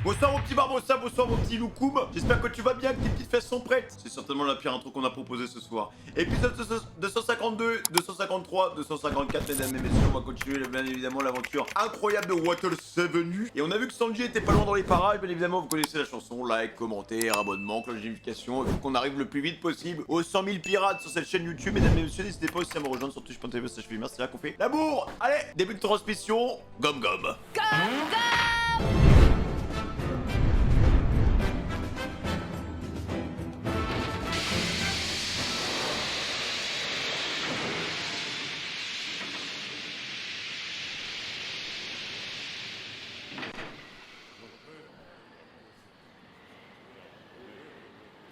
Bonsoir mon petit Barbossa, bonsoir mon petit Loukoum. J'espère que tu vas bien, que tes petites fesses sont prêtes. C'est certainement la pire intro qu'on a proposé ce soir. Épisode 252, 253, 254, mesdames et messieurs, on va continuer bien évidemment l'aventure incroyable de Water 7. Et on a vu que Sanji était pas loin dans les parages, bien évidemment vous connaissez la chanson, like, commentaire, abonnement, cloche de notification. Il faut qu'on arrive le plus vite possible aux 100 000 pirates sur cette chaîne YouTube, mesdames et messieurs, n'hésitez pas aussi à me rejoindre sur twitch.tv/. Merci, c'est là qu'on fait l'amour. Allez, début de transmission, gomme gomme.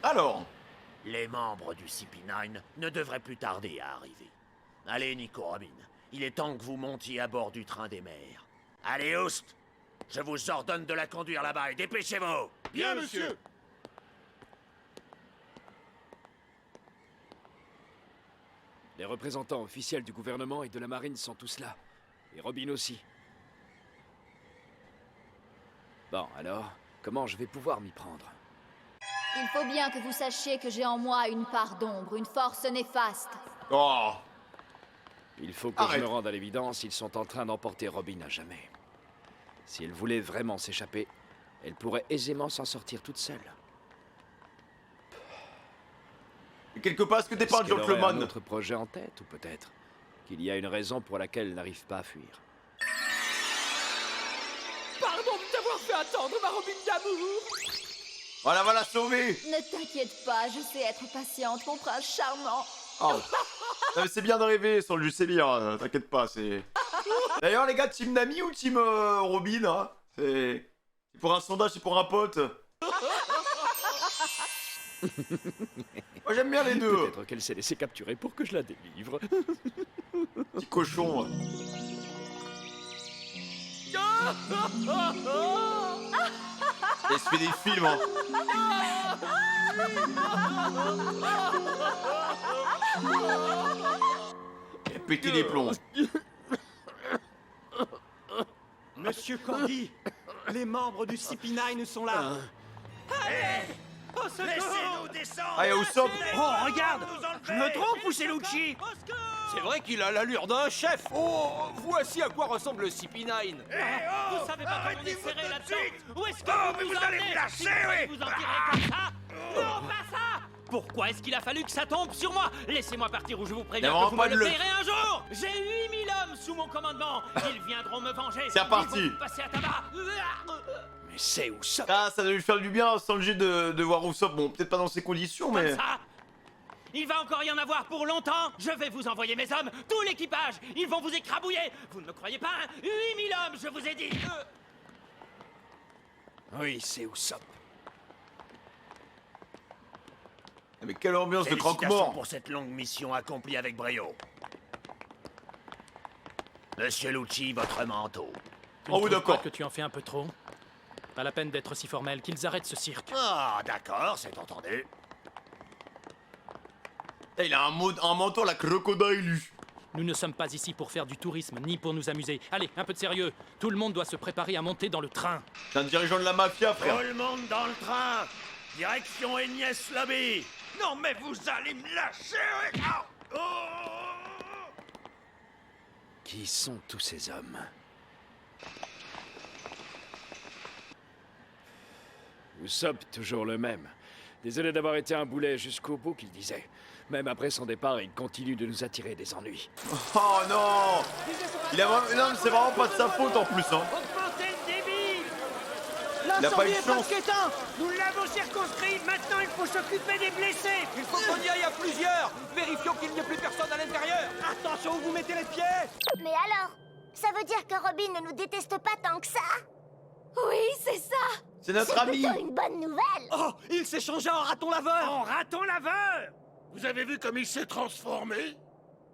Alors, les membres du CP9 ne devraient plus tarder à arriver. Allez, Nico Robin, il est temps que vous montiez à bord du train des mers. Allez, Host, je vous ordonne de la conduire là-bas et dépêchez-vous. Bien, monsieur. Les représentants officiels du gouvernement et de la marine sont tous là. Et Robin aussi. Bon, alors, comment je vais pouvoir m'y prendre? Il faut bien que vous sachiez que j'ai en moi une part d'ombre, une force néfaste. oh, Il faut que Arrête. je me rende à l'évidence, ils sont en train d'emporter Robin à jamais. Si elle voulait vraiment s'échapper, elle pourrait aisément s'en sortir toute seule. et quelque part, est-ce que t'es pas un Est-ce qu'elle aurait gentleman? un autre projet en tête, ou peut-être qu'il y a une raison pour laquelle elle n'arrive pas à fuir? Pardon de t'avoir fait attendre, ma Robin d'amour. Voilà, va la sauver. Ne t'inquiète pas, je sais être patiente, mon prince charmant. Oh. Non, mais c'est bien d'arriver, sans le c'est bien, t'inquiète pas, c'est... D'ailleurs les gars, team Nami ou team Robin, hein? C'est pour un sondage, c'est pour un pote. Moi j'aime bien les deux. Peut-être qu'elle s'est laissée capturer pour que je la délivre. Petit cochon. Il se fait des films, hein. Il a pété les plombs. Monsieur Cordy, les membres du CP9 sont là. Au secours! Laissez-nous descendre. Allez, au sop. Oh, regarde! Je me trompe ou c'est Lucci? C'est vrai qu'il a l'allure d'un chef. Oh, voici à quoi ressemble le CP9. Vous savez pas comment on est serré là-dedans? Où est-ce que Oh, vous mais vous vous allez emmenez? me lâcher, Si vous voulez oui. vous en tirer comme ça? Non, pas ça! Pourquoi est-ce qu'il a fallu que ça tombe sur moi? Laissez-moi partir ou je vous préviens vraiment que vous pas me de le le- paierez un jour! J'ai 8000 hommes sous mon commandement! Ils viendront me venger! C'est reparti. Ils vont passer à tabac! Mais c'est où ça? Ah, ça doit lui faire du bien, Sanji, de voir Usopp. Bon, peut-être pas dans ces conditions, Comme mais... ça! Il va encore y en avoir pour longtemps! Je vais vous envoyer mes hommes, tout l'équipage! Ils vont vous écrabouiller! Vous ne me croyez pas, hein? 8000 hommes, je vous ai dit! Oui, c'est Usopp. Mais quelle ambiance de Félicitations croque-mort. pour cette longue mission accomplie avec brio. Monsieur Lucci, votre manteau. Tu Oh ne oui, trouves d'accord. pas que tu en fais un peu trop? Pas la peine d'être si formel, qu'ils arrêtent ce cirque. Ah, d'accord, c'est entendu. Il a un manteau à la crocodile. Nous ne sommes pas ici pour faire du tourisme, ni pour nous amuser. Allez, un peu de sérieux. Tout le monde doit se préparer à monter dans le train. C'est un dirigeant de la mafia, Tout frère. le monde dans le train. Direction Agnès Lobby. Non, mais vous allez me lâcher. Oui. Ah. Oh. Qui sont tous ces hommes? Usopp, toujours le même. Désolé d'avoir été un boulet jusqu'au bout, qu'il disait. Même après son départ, il continue de nous attirer des ennuis. Oh non. Il a vraiment... Non, mais c'est vraiment pas de sa faute en plus, hein. Augmentez le débit! Il a pas eu de chance. éteint! Nous l'avons circonscrit, maintenant il faut s'occuper des blessés! Il faut qu'on y aille à plusieurs. Vérifions qu'il n'y ait plus personne à l'intérieur. Attention où vous mettez les pieds! Mais alors, ça veut dire que Robin ne nous déteste pas tant que ça? Oui, c'est ça. C'est notre C'est ami. plutôt une bonne nouvelle. Oh, il s'est changé en raton laveur! En raton laveur. Vous avez vu comme il s'est transformé?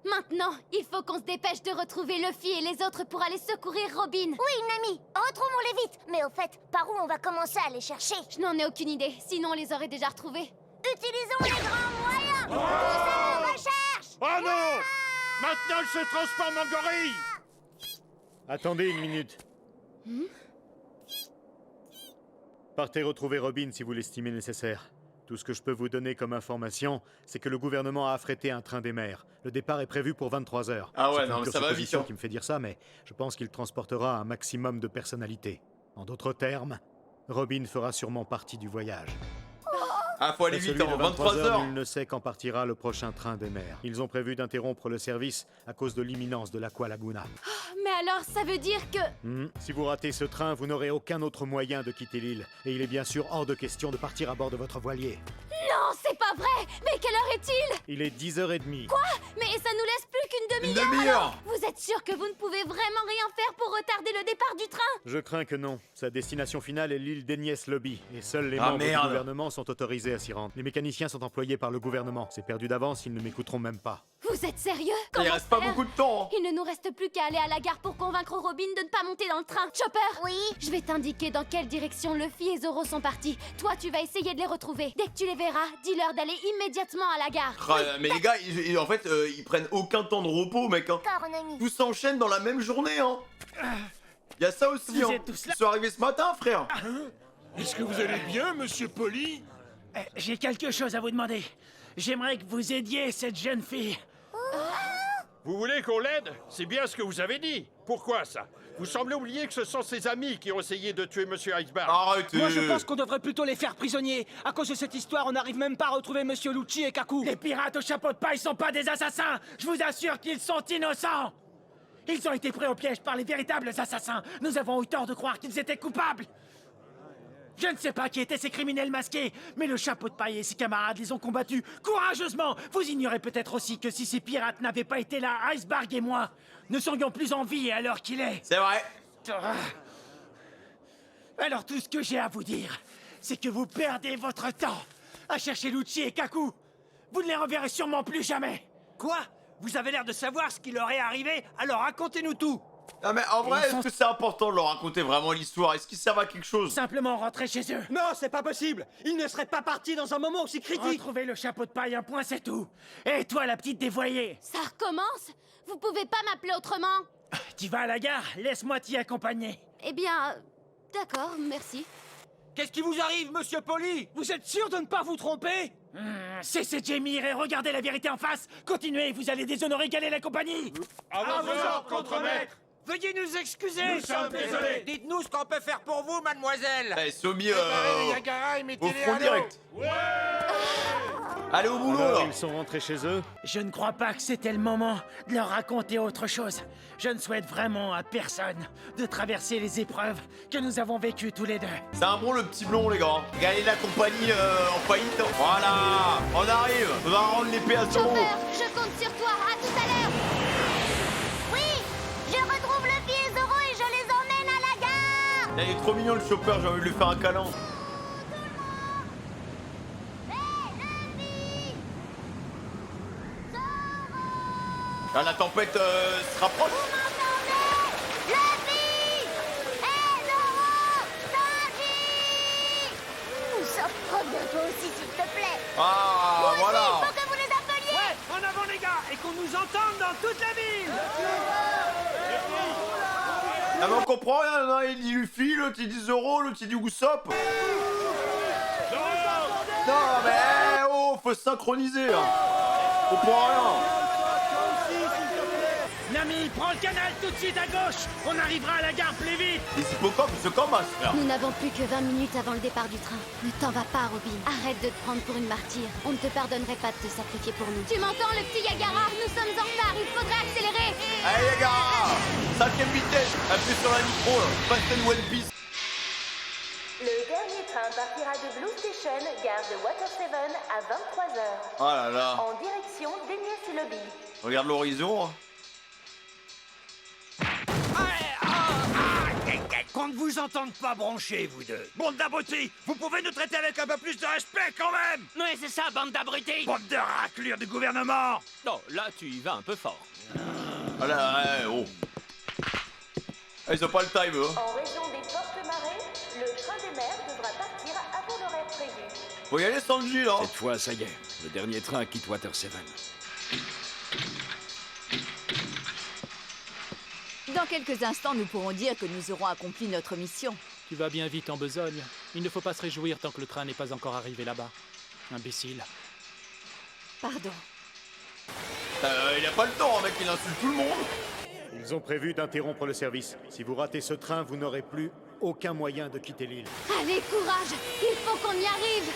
Maintenant, il faut qu'on se dépêche de retrouver Luffy et les autres pour aller secourir Robin. Oui, Nami, retrouvons-les vite. Mais au fait, par où on va commencer à les chercher? Je n'en ai aucune idée, sinon on les aurait déjà retrouvés. Utilisons les grands moyens. Tous à la recherche. Oh non! Maintenant, elle se transforme en gorille! Attendez une minute. Partez retrouver Robin si vous l'estimez nécessaire. Tout ce que je peux vous donner comme information, c'est que le gouvernement a affrété un train des mers. Le départ est prévu pour 23 h. Ah ouais, C'est non, une mais pure ça va vite, supposition hein. qui me fait dire ça, mais je pense qu'il transportera un maximum de personnalités. En d'autres termes, Robin fera sûrement partie du voyage. Ah, faut aller Et vite, celui en de 23 heures, h. nul ne sait quand partira le prochain train des mers. Ils ont prévu d'interrompre le service à cause de l'imminence de l'Aqua Laguna. Mais alors, ça veut dire que... Si vous ratez ce train, vous n'aurez aucun autre moyen de quitter l'île. Et il est bien sûr hors de question de partir à bord de votre voilier. Non, c'est pas vrai! Mais quelle heure est-il? Il est 10h30. Quoi? Mais ça nous laisse plus qu'une Une demi-heure! demi-heure. alors Vous êtes sûr que vous ne pouvez vraiment rien faire pour retarder le départ du train? Je crains que non. Sa destination finale est l'île d'Enies Lobby. Et seuls les Ah, membres du merde. gouvernement sont autorisés à s'y rendre. Les mécaniciens sont employés par le gouvernement. C'est perdu d'avance, ils ne m'écouteront même pas. Vous êtes sérieux? Il Comment reste pas faire? beaucoup de temps. Il ne nous reste plus qu'à aller à la gare pour convaincre Robin de ne pas monter dans le train. Chopper! Oui? Je vais t'indiquer dans quelle direction Luffy et Zoro sont partis. Toi, tu vas essayer de les retrouver. Dès que tu les verras, dis-leur d'aller immédiatement à la gare. Mais les gars, en fait, ils prennent aucun temps de repos, mec. Hein. D'accord, Nami. Tout s'enchaîne dans la même journée, hein. Y a ça aussi, Vous hein. êtes tous là. Ils sont arrivés ce matin, frère. Est-ce que vous allez bien, monsieur Poli? J'ai quelque chose à vous demander. J'aimerais que vous aidiez cette jeune fille. Vous voulez qu'on l'aide? C'est bien ce que vous avez dit. Pourquoi ça? Vous semblez oublier que ce sont ses amis qui ont essayé de tuer monsieur Iceberg. Arrêtez. Moi, je pense qu'on devrait plutôt les faire prisonniers. À cause de cette histoire, on n'arrive même pas à retrouver Monsieur Lucci et Kaku. Les pirates au chapeau de paille sont pas des assassins. Je vous assure qu'ils sont innocents. Ils ont été pris au piège par les véritables assassins. Nous avons eu tort de croire qu'ils étaient coupables. Je ne sais pas qui étaient ces criminels masqués, mais le chapeau de paille et ses camarades les ont combattus courageusement. Vous ignorez peut-être aussi que si ces pirates n'avaient pas été là, Iceberg et moi ne serions plus en vie à l'heure qu'il est. C'est vrai. Alors tout ce que j'ai à vous dire, c'est que vous perdez votre temps à chercher Lucci et Kaku. Vous ne les reverrez sûrement plus jamais. Quoi? Vous avez l'air de savoir ce qui leur est arrivé, alors racontez-nous tout. Ah, mais en vrai, est-ce que c'est important de leur raconter vraiment l'histoire? Est-ce qu'ils servent à quelque chose? Simplement rentrer chez eux. Non, c'est pas possible. Ils ne seraient pas partis dans un moment aussi critique. Retrouvez le chapeau de paille, un point, c'est tout. Et toi, la petite dévoyée, Ça recommence? Vous pouvez pas m'appeler autrement? tu vas à la gare, laisse-moi t'y accompagner. Eh bien, d'accord, merci. Qu'est-ce qui vous arrive, monsieur Poli? Vous êtes sûr de ne pas vous tromper? Cessez de gémir et regardez la vérité en face. Continuez, vous allez déshonorer Galet la compagnie. À vos ordres, contremaître. Veuillez nous excuser. Nous sommes désolés. Dites-nous ce qu'on peut faire pour vous, mademoiselle. Eh, Somi, Yagara et au mettez-les front à l'eau. direct. Allez au boulot, Alors, là. ils sont rentrés chez eux. Je ne crois pas que c'était le moment de leur raconter autre chose. Je ne souhaite vraiment à personne de traverser les épreuves que nous avons vécues tous les deux. C'est un bon, le petit blond, les gars. Regardez la compagnie en faillite. Voilà, on arrive. On va rendre l'épée à Zoro. Chopper, je compte sur toi. À tout à l'heure. Oui! Je retrouve Luffy et Zoro et je les emmène à la gare! Il est trop mignon, le chopper. J'ai envie de lui faire un câlin. Ah, la tempête se rapproche. Luffy! Et Zoro! Sanji! Nous sommes bientôt aussi, s'il te plaît! Ah, voilà. Il faut que vous les appeliez! Ouais, en avant les gars, et qu'on nous entende dans toute la ville. Ah, mais on comprend rien. L'un il dit Luffy, l'autre il dit Zoro, l'autre il dit Usopp. Non, mais oh, faut se synchroniser. Hein. On comprend rien. Nami, prends le canal tout de suite à gauche. On arrivera à la gare plus vite. Les hippocopes se commencent, frère. Nous n'avons plus que 20 minutes avant le départ du train. Ne t'en va pas, Robin. Arrête de te prendre pour une martyre. On ne te pardonnerait pas de te sacrifier pour nous. Tu m'entends, le petit Yagara? Nous sommes en retard. Il faudrait accélérer. Allez, les gars. 5ème vitesse. Appuie sur la nitro. Fast and One Piece. Le dernier train partira de Blue Station, gare de Water 7 à 23h. Oh là là. En direction d'Enies Lobby. Regarde l'horizon. Qu'on ne vous entende pas broncher, vous deux. Bande d'abrutis, vous pouvez nous traiter avec un peu plus de respect quand même. Ouais, c'est ça, bande d'abrutis. Bande de raclures du gouvernement. Non, là, tu y vas un peu fort. Ah là, ouais, oh. Ah, ils ont pas le time, eux. En raison des fortes marées, le train des mers devra partir avant l'horaire prévu. Faut y aller, Sanji, là. Cette fois, ça y est, le dernier train quitte Water 7. Dans quelques instants, nous pourrons dire que nous aurons accompli notre mission. Tu vas bien vite en besogne. Il ne faut pas se réjouir tant que le train n'est pas encore arrivé là-bas. Imbécile. Pardon. Il a pas le temps, mec, il insulte tout le monde. Ils ont prévu d'interrompre le service. Si vous ratez ce train, vous n'aurez plus aucun moyen de quitter l'île. Allez, courage! Il faut qu'on y arrive!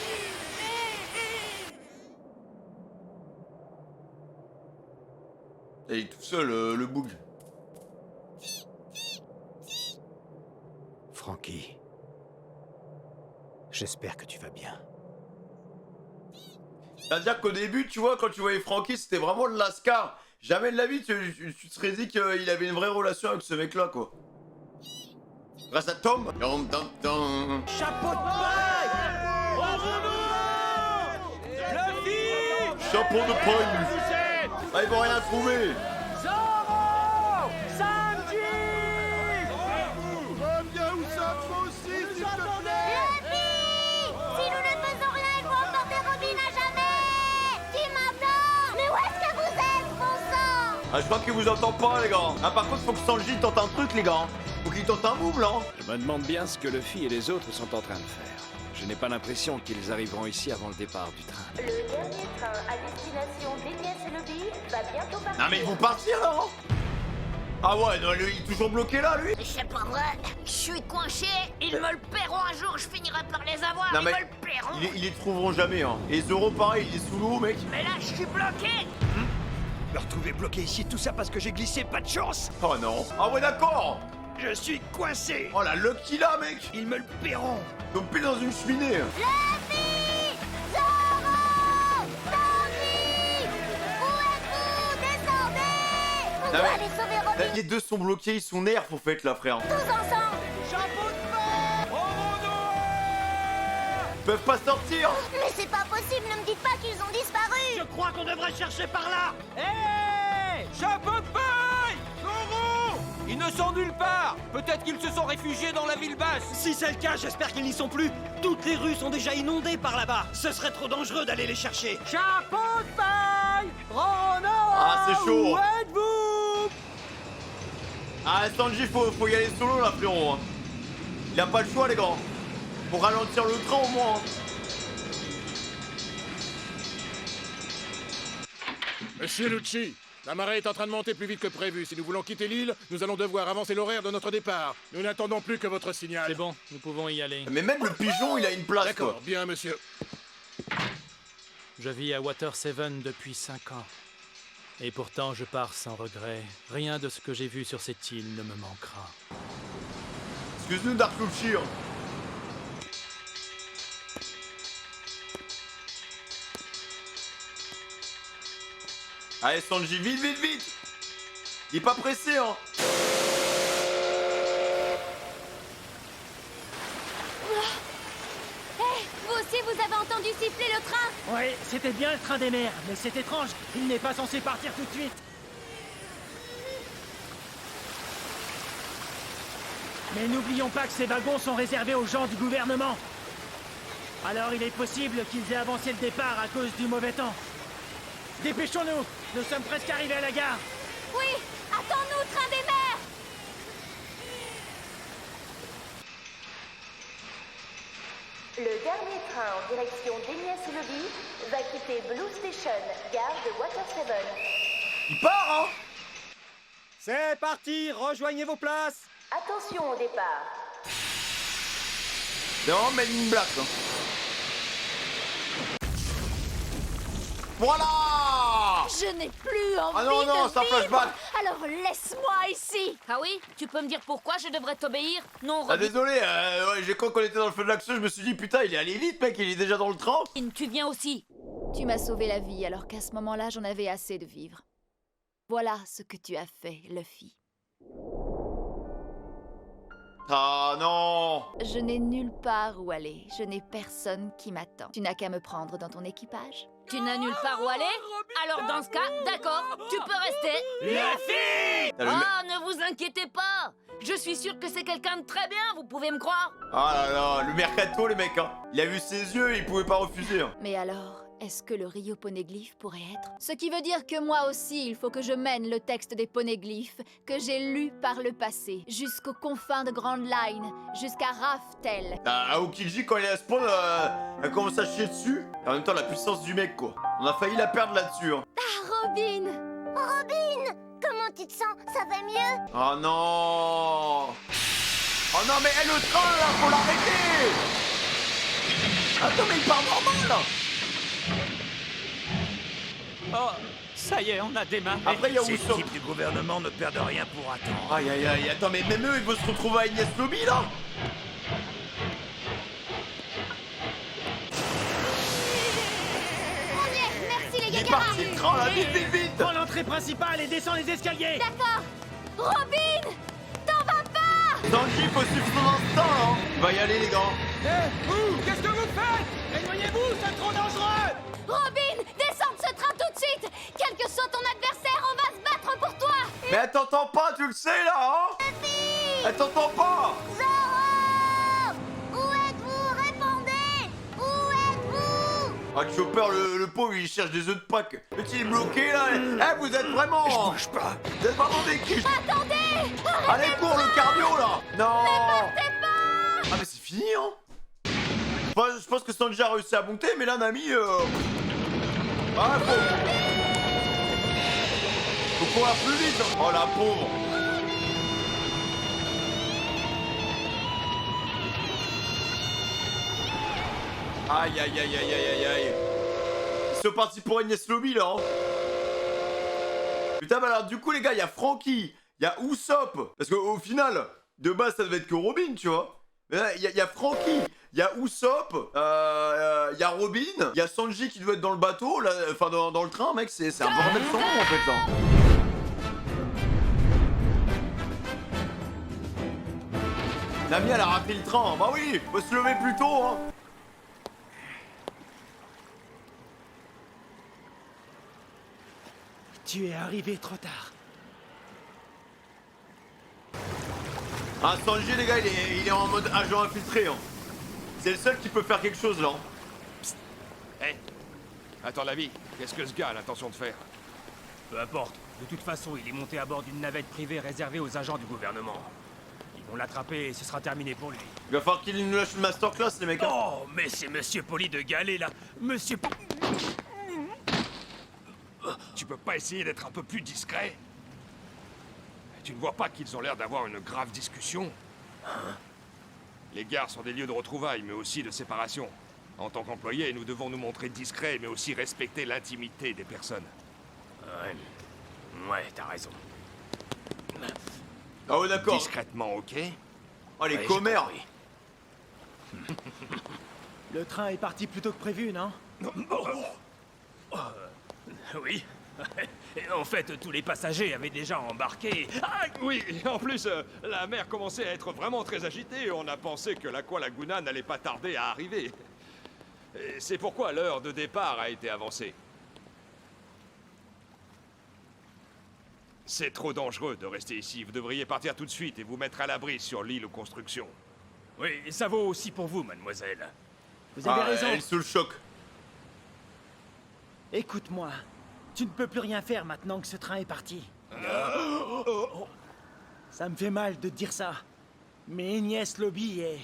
Et il est tout seul, le boug. Frankie, j'espère que tu vas bien. C'est-à-dire qu'au début, tu vois, quand tu voyais Frankie, c'était vraiment le lascar. Jamais de la vie, tu te serais dit qu'il avait une vraie relation avec ce mec-là, quoi. Grâce à Tom. Chapeau de paille! Chapeau de paille. Ah, ils vont rien trouver. Zoro! Sanji! Reviens où ça, toi aussi, s'il te plaît. Luffy! Si nous ne faisons rien, ils vont emporter Robin à jamais! Tu m'entends? Mais où est-ce que vous êtes, bon sang? Ah, je crois qu'il vous entend pas, les gars. Ah, par contre, faut que Sanji tente un truc, les gars. Faut qu'il tente un move, là. Je me demande bien ce que Luffy et les autres sont en train de faire. Je n'ai pas l'impression qu'ils arriveront ici avant le départ du train. Le dernier train à destination d'Elias Lobby va bientôt partir. Non, mais ils vont partir, là. Ah ouais, non, lui, il est toujours bloqué, là, lui. C'est pas vrai, je suis coincé, ils me le paieront un jour, je finirai par les avoir, Non, ils mais me le paieront. ils les trouveront jamais, hein. Et Zoro, pareil, il est sous l'eau, mec. Mais là, je suis bloqué. Me retrouver bloqué ici, tout ça parce que j'ai glissé, pas de chance. Oh non. Ah ouais, d'accord. Je suis coincé. Oh, la luck qu'il a, mec. Ils me le paieront. Donc pile dans une cheminée. Luffy! Zoro! Sanji! Où êtes-vous? Descendez! On Non, doit mais- aller sauver Robin, Les deux sont bloqués, ils sont nerfs, au fait, là, frère. tous ensemble! Ils peuvent pas sortir. Mais c'est pas possible, ne me dites pas qu'ils ont disparu! Je crois qu'on devrait chercher par là! Hé! Chapeau de paille! Zoro! Ils ne sont nulle part! Peut-être qu'ils se sont réfugiés dans la ville basse! Si c'est le cas, j'espère qu'ils n'y sont plus! Toutes les rues sont déjà inondées par là-bas! Ce serait trop dangereux d'aller les chercher! Chapeau de paille! Rono! Ah, c'est chaud. Où êtes-vous? Ah, Sanji, faut y aller solo, là, frérot. Hein. Il a pas le choix, les gars. Pour ralentir le train, au moins. Monsieur Lucci, la marée est en train de monter plus vite que prévu. Si nous voulons quitter l'île, nous allons devoir avancer l'horaire de notre départ. Nous n'attendons plus que votre signal. C'est bon, nous pouvons y aller. Mais même le pigeon, il a une place, D'accord, quoi. bien, monsieur. Je vis à Water 7 depuis 5 ans. Et pourtant, je pars sans regret. Rien de ce que j'ai vu sur cette île ne me manquera. Excuse-nous, Dark Lucci. Hein. Allez, Sanji, vite, vite, vite. Il est pas pressé, hein. Vous aussi, vous avez entendu siffler le train? Oui, c'était bien le train des mers, mais c'est étrange, il n'est pas censé partir tout de suite. Mais n'oublions pas que ces wagons sont réservés aux gens du gouvernement. Alors il est possible qu'ils aient avancé le départ à cause du mauvais temps. Dépêchons-nous, nous sommes presque arrivés à la gare. Oui! Attends-nous, train des mers! Le dernier train en direction d'Elias Lobby va quitter Blue Station, gare de Water 7. Il part, hein. C'est parti, rejoignez vos places. Attention au départ. C'est vraiment Men in Black, hein. Voilà. Je n'ai plus envie Ah non, non, de ça vivre. flashback. Alors laisse-moi ici. Ah oui? Tu peux me dire pourquoi je devrais t'obéir? Non, Ah, Robin. désolé, ouais, j'ai cru qu'on était dans le feu de l'action, je me suis dit, putain, il est allé vite, mec, il est déjà dans le train. Tu viens aussi. Tu m'as sauvé la vie alors qu'à ce moment-là, j'en avais assez de vivre. Voilà ce que tu as fait, Luffy. Ah non. Je n'ai nulle part où aller. Je n'ai personne qui m'attend. Tu n'as qu'à me prendre dans ton équipage. Tu n'as nulle part où aller? Alors dans ce cas, d'accord, tu peux rester. Luffy! T'as le mec- Oh, ne vous inquiétez pas. Je suis sûre que c'est quelqu'un de très bien, vous pouvez me croire. Ah là là, le mercato, les mecs, hein. Il a vu ses yeux, il pouvait pas refuser. Hein. Mais alors, Est-ce que le Rio Poneglyph pourrait être? Ce qui veut dire que moi aussi, il faut que je mène le texte des poneglyphes que j'ai lu par le passé, jusqu'aux confins de Grand Line, jusqu'à Raftel. Aokiji, quand il est à spawn, elle commence à chier dessus. Et en même temps, la puissance du mec, quoi. On a failli la perdre là-dessus. Hein. Ah, Robin! Robin! Comment tu te sens? Ça va mieux? Oh non! Oh non, mais le train, là, faut l'arrêter! Attends, mais il part normal, là! Oh, ça y est, on a démarré. Après, il y a Ces Usopp. types du gouvernement ne perdent rien pour attendre. Aïe, aïe, aïe, attends, mais même eux, ils vont se retrouver à Ignace Lobby, là! On y est. Merci les Il est Yagara. parti, le train, là, vite, vite, vite! Prends l'entrée principale et descends les escaliers. D'accord. Robin, t'en vas pas. Sanji, faut suivre son instinct, hein! Il va y aller, les gars! Vous, qu'est-ce que vous faites? Éloignez-vous, c'est trop dangereux. Robin, descends de ce train tout de suite. Quel que soit ton adversaire, on va se battre pour toi. Mais elle t'entend pas, tu le sais, là, hein? Elle t'entend pas! Zoro! Où êtes-vous? Répondez! Où êtes-vous? Ah, Chopper, le pauvre, il cherche des œufs de Pâques. Mais il est bloqué, là! Eh, vous êtes vraiment... Je bouge pas. Vous êtes vraiment des quiches. Attendez. Allez, cours, le cardio, là! Non! Partez pas. Ah, mais c'est fini, hein? Je pense que Sanji a réussi à monter, mais là, Nami, Ah, faut courir plus vite, hein. Oh, la pauvre! Aïe, aïe, aïe, aïe, aïe, aïe, aïe. Ils sont partis pour Ignace Lobby, là, hein. Putain, bah alors, du coup, les gars, il y a Franky, il y a Usopp. Parce qu'au final, de base, ça devait être que Robin, tu vois. Mais là, il y a Franky, il y a Usopp, il y a Robin, il y a Sanji qui doit être dans le bateau, là, enfin dans le train, mec, c'est un bordel sans nom en fait là. Nami elle a raté le train, bah oui, faut se lever plus tôt hein. Tu es arrivé trop tard. Ah Sanji les gars il est en mode agent infiltré hein. C'est le seul qui peut faire quelque chose là. Hé Attends la vie, qu'est-ce que ce gars a l'intention de faire? Peu importe. De toute façon, il est monté à bord d'une navette privée réservée aux agents du gouvernement. Ils vont l'attraper et ce sera terminé pour lui. Il va falloir qu'il nous lâche une masterclass les mecs hein. Oh, mais c'est Monsieur Poli de Galet là. Monsieur Poli... Tu peux pas essayer d'être un peu plus discret? Tu ne vois pas qu'ils ont l'air d'avoir une grave discussion? Les gares sont des lieux de retrouvailles, mais aussi de séparation. En tant qu'employés, nous devons nous montrer discrets, mais aussi respecter l'intimité des personnes. Ouais, t'as raison. Ah ouais d'accord. Discrètement, ok? Oh les Ouais, commères. Le train est parti plus tôt que prévu, non? Oui. En fait, tous les passagers avaient déjà embarqué. Ah, oui, en plus, la mer commençait à être vraiment très agitée. On a pensé que l'Aqua Laguna n'allait pas tarder à arriver. Et c'est pourquoi l'heure de départ a été avancée. C'est trop dangereux de rester ici. Vous devriez partir tout de suite et vous mettre à l'abri sur l'île aux constructions. Oui, ça vaut aussi pour vous, mademoiselle. Vous avez raison. Elle est sous le choc. Écoute-moi. Tu ne peux plus rien faire maintenant que ce train est parti. Ça me fait mal de te dire ça. Mais Ignace Lobby est...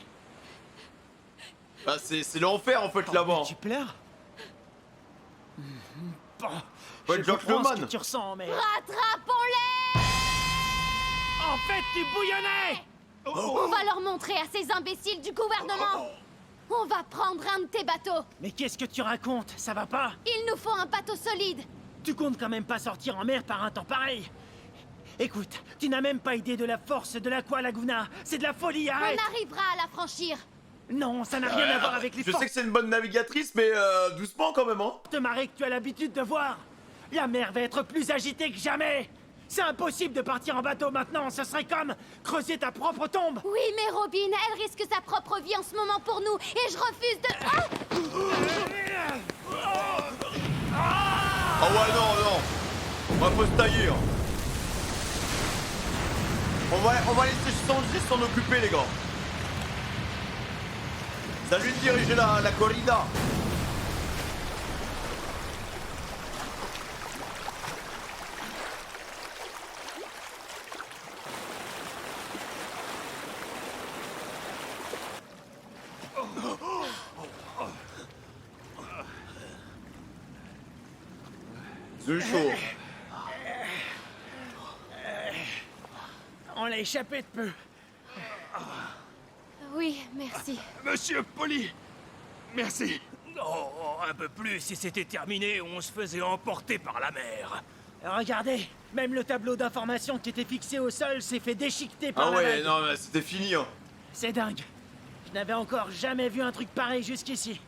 Bah c'est l'enfer en fait là-bas. Tu pleures? Bon, Ouais, je George comprends ce Loman. que tu ressens, mais... Rattrapons-les. En fait, tu bouillonnais. On va leur montrer à ces imbéciles du gouvernement. On va prendre un de tes bateaux. Mais qu'est-ce que tu racontes? Ça va pas? Il nous faut un bateau solide. Tu comptes quand même pas sortir en mer par un temps pareil. Écoute, tu n'as même pas idée de la force de l'Aqua Laguna. C'est de la folie, arrête. On arrivera à la franchir. Non, ça n'a rien à voir avec les Je forces sais que c'est une bonne navigatrice, mais doucement quand même hein. de marée que tu as l'habitude de voir. La mer va être plus agitée que jamais. C'est impossible de partir en bateau maintenant. Ce serait comme creuser ta propre tombe. Oui, mais Robin, elle risque sa propre vie en ce moment pour nous. Et je refuse de... Ah! Oh ouais non non. On va faut se tailler hein. On va laisser Sanji s'en occuper les gars. C'est à lui de diriger la corrida. C'est chaud. On l'a échappé de peu. Oui, merci. Monsieur Poli, merci. Oh, un peu plus, si c'était terminé, on se faisait emporter par la mer. Regardez, même le tableau d'information qui était fixé au sol s'est fait déchiqueter par Ah la ouais, vague. non, mais c'était fini, hein. C'est dingue. Je n'avais encore jamais vu un truc pareil jusqu'ici.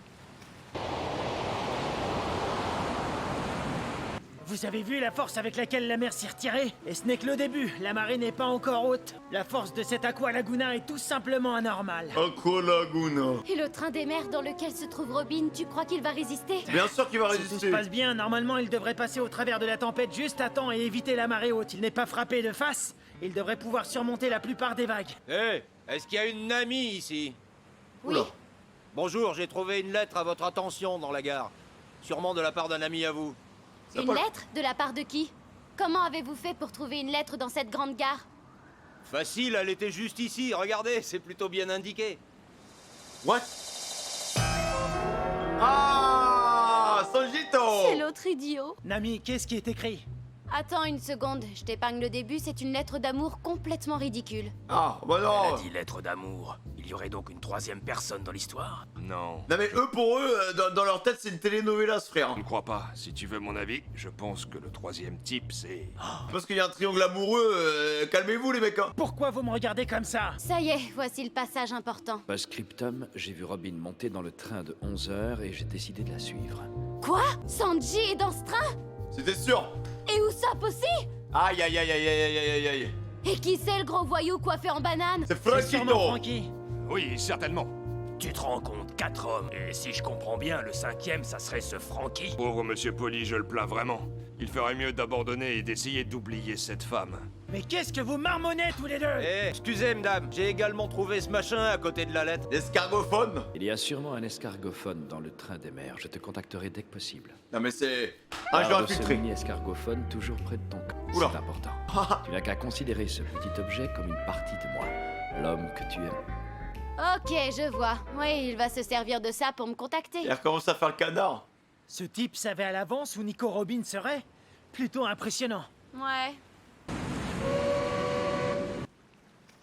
Vous avez vu la force avec laquelle la mer s'est retirée? Et ce n'est que le début, la marée n'est pas encore haute. La force de cette Aqua Laguna est tout simplement anormale. Aqua Laguna. Et le train des mers dans lequel se trouve Robin, tu crois qu'il va résister? Bien sûr qu'il va Si tout se résister. passe bien, normalement il devrait passer au travers de la tempête juste à temps et éviter la marée haute. Il n'est pas frappé de face, il devrait pouvoir surmonter la plupart des vagues. Hé, est-ce qu'il y a une amie ici? Oui. Oula. Bonjour, j'ai trouvé une lettre à votre attention dans la gare. Sûrement de la part d'un ami à vous. Une lettre? De la part de qui? Comment avez-vous fait pour trouver une lettre dans cette grande gare? Facile, elle était juste ici, regardez, c'est plutôt bien indiqué. What? Ah, Sanjito. C'est l'autre idiot. Nami, qu'est-ce qui est écrit? Attends une seconde, je t'épargne le début, c'est une lettre d'amour complètement ridicule. Ah, bah Elle non. a dit lettre d'amour. Il y aurait donc une troisième personne dans l'histoire? Non. Non mais eux, pour eux, dans leur tête, c'est une telenovelas, frère. Je ne crois pas. Si tu veux mon avis, je pense que le troisième type, c'est... Parce qu'il y a un triangle amoureux, calmez-vous les mecs, hein. Pourquoi vous me regardez comme ça? Ça y est, voici le passage important. Post-scriptum, j'ai vu Robin monter dans le train de 11h et j'ai décidé de la suivre. Quoi? Sanji est dans ce train? C'était sûr. Et Usopp aussi? Aïe, aïe, aïe, aïe, aïe, aïe, aïe, aïe. Et qui c'est le gros voyou coiffé en banane? C'est C'est sûrement Frankito. Frankie. Oui, certainement. Tu te rends compte, 4 hommes. Et si je comprends bien, le cinquième, ça serait ce Frankie. Pauvre Monsieur Poli, je le plains vraiment. Il ferait mieux d'abandonner et d'essayer d'oublier cette femme. Mais qu'est-ce que vous marmonnez tous les deux? Hé, excusez, madame, j'ai également trouvé ce machin à côté de la lettre. Escargophone. Il y a sûrement un escargophone dans le train des mers. Je te contacterai dès que possible. Non mais c'est un jeu Garde ce infiltré. mini escargophone toujours près de ton corps. Oula. C'est important. Tu n'as qu'à considérer ce petit objet comme une partie de moi. L'homme que tu aimes. Ok, je vois. Oui, il va se servir de ça pour me contacter. Il recommence à faire le canard. Ce type savait à l'avance où Nico Robin serait? Plutôt impressionnant. Ouais.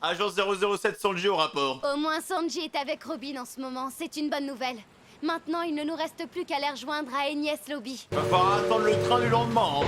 Agent 007 Sanji au rapport. Au moins Sanji est avec Robin en ce moment, c'est une bonne nouvelle. Maintenant, il ne nous reste plus qu'à les rejoindre à Enies Lobby. Va falloir attendre le train du lendemain. Hein.